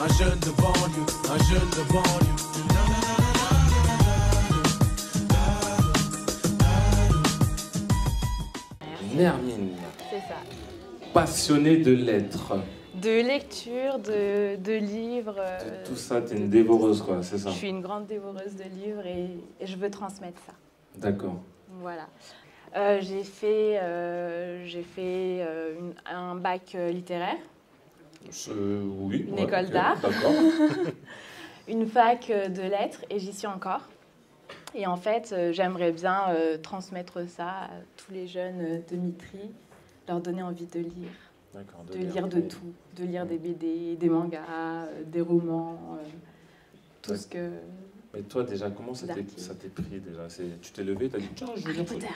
un jeune de banlieue, un jeune de banlieue. Nermine, C'est ça. passionnée de lettres. De lecture, de livres. De tout ça, t'es une dévoreuse, quoi, c'est ça? Je suis une grande dévoreuse de livres et je veux transmettre ça. D'accord. Voilà. J'ai fait un bac littéraire, Oui. une ouais, école ok, d'art, d'accord. une fac de lettres et j'y suis encore. Et en fait, j'aimerais bien transmettre ça à tous les jeunes de Mitry, leur donner envie de lire. D'accord, De lire de tout, de lire des BD, des mangas, des romans, tout ce que... Mais toi, déjà, comment ça t'est pris déjà? Tu t'es levé, t'as dit tiens, je veux Harry lire. Potter.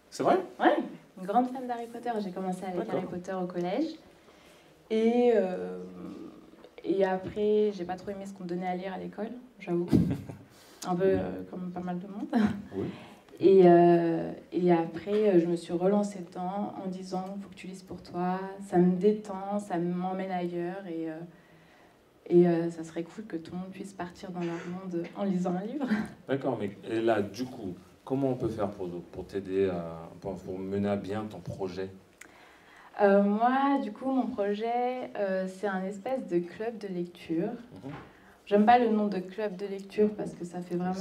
C'est vrai? Ouais, une grande fan d'Harry Potter. J'ai commencé avec D'accord. Harry Potter au collège. Et après, j'ai pas trop aimé ce qu'on me donnait à lire à l'école, j'avoue. Un peu comme pas mal de monde. Oui. Et après, je me suis relancée dedans en disant « faut que tu lises pour toi, ça me détend, ça m'emmène ailleurs et ça serait cool que tout le monde puisse partir dans leur monde en lisant un livre. » D'accord, mais et là, du coup, comment on peut faire pour t'aider, pour mener à bien ton projet? Moi, du coup, mon projet, c'est un espèce de club de lecture. J'aime pas le nom de club de lecture parce que ça fait vraiment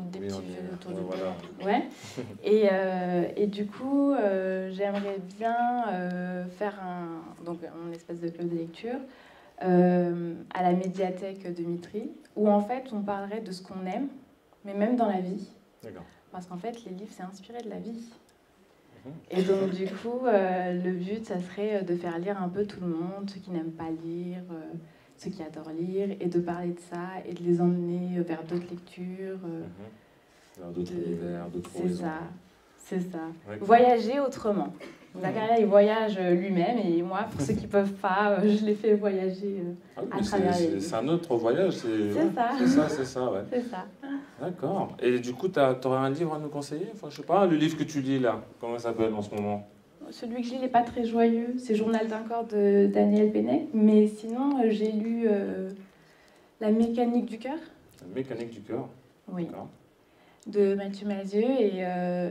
des petits vieux autour du voilà. Ouais. Et du coup, j'aimerais bien faire donc un espèce de club de lecture à la médiathèque de Mitry, où en fait on parlerait de ce qu'on aime, mais même dans la vie. D'accord. Parce qu'en fait, les livres, c'est inspiré de la vie. Et donc, du coup, le but, ça serait de faire lire un peu tout le monde, ceux qui n'aiment pas lire, ceux qui adorent lire, et de parler de ça, et de les emmener vers d'autres lectures. Vers d'autres univers, d'autres C'est horizons. ça, c'est ça. Ouais. Voyager autrement. Zakaria, il voyage lui-même, et moi, pour ceux qui ne peuvent pas, je les fais voyager Ah oui, à mais travers les livres. c'est un autre voyage. C'est ça. C'est ça, ouais. C'est ça. D'accord. Et du coup, t'aurais un livre à nous conseiller? Enfin, je sais pas, le livre que tu lis là, comment ça s'appelle en ce moment? Celui que je lis n'est pas très joyeux, c'est Journal d'un corps de Daniel Pennec, mais sinon j'ai lu La mécanique du cœur. La mécanique du cœur. Oui. D'accord. De Mathieu Malzieu, et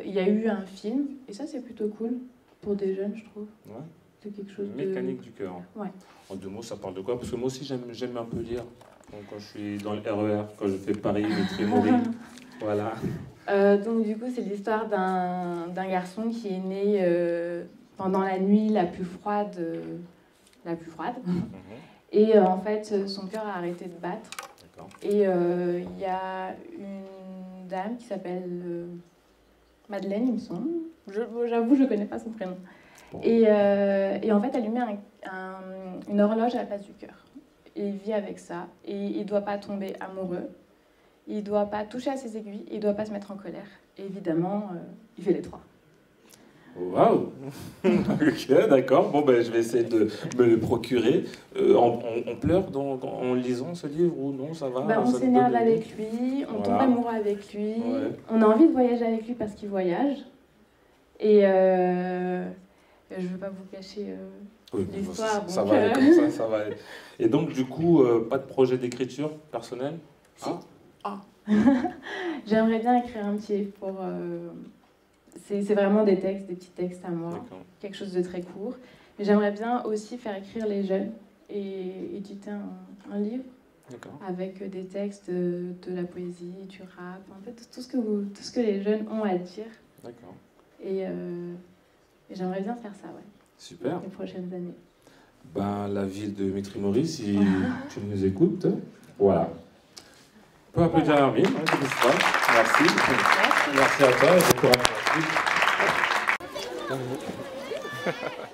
il y a eu un film, et ça c'est plutôt cool pour des jeunes, je trouve. Ouais. C'est quelque chose Mécanique du cœur. Ouais. En deux mots, ça parle de quoi? Parce que moi aussi j'aime un peu lire. Donc, quand je suis dans le RER, quand je fais Paris, Mitry, voilà. Donc du coup c'est l'histoire d'un garçon qui est né pendant la nuit la plus froide. Et en fait son cœur a arrêté de battre. D'accord. Et il y a une dame qui s'appelle Madeleine, il me semble. J'avoue, je ne connais pas son prénom. Bon. Et en fait, elle lui met une horloge à la place du cœur. Et il vit avec ça. Et il ne doit pas tomber amoureux. Il ne doit pas toucher à ses aiguilles. Il ne doit pas se mettre en colère. Et évidemment, il fait les trois. Waouh. Ok, d'accord. Bon, ben, je vais essayer de me le procurer. On pleure en lisant ce livre ou non? Ça va? On Ça nous s'énerve donne avec lui, on tombe amoureux avec lui, Ouais. on a envie de voyager avec lui parce qu'il voyage. Et je ne veux pas vous cacher Oui, l'histoire. ça va aller comme ça va aller. Et donc, du coup, pas de projet d'écriture personnel? Si. J'aimerais bien écrire un petit livre pour... c'est vraiment des textes, des petits textes à moi, quelque chose de très court. Mais j'aimerais bien aussi faire écrire les jeunes et éditer un livre avec des textes de la poésie, du rap, en fait tout ce que les jeunes ont à dire. D'accord. Et j'aimerais bien faire ça, ouais. Super. Les prochaines années. Ben, la ville de Mitry-Mory, si tu nous écoutes, voilà. On peut applaudir Nermine, hein, merci. Merci à toi et bon courage pour la suite.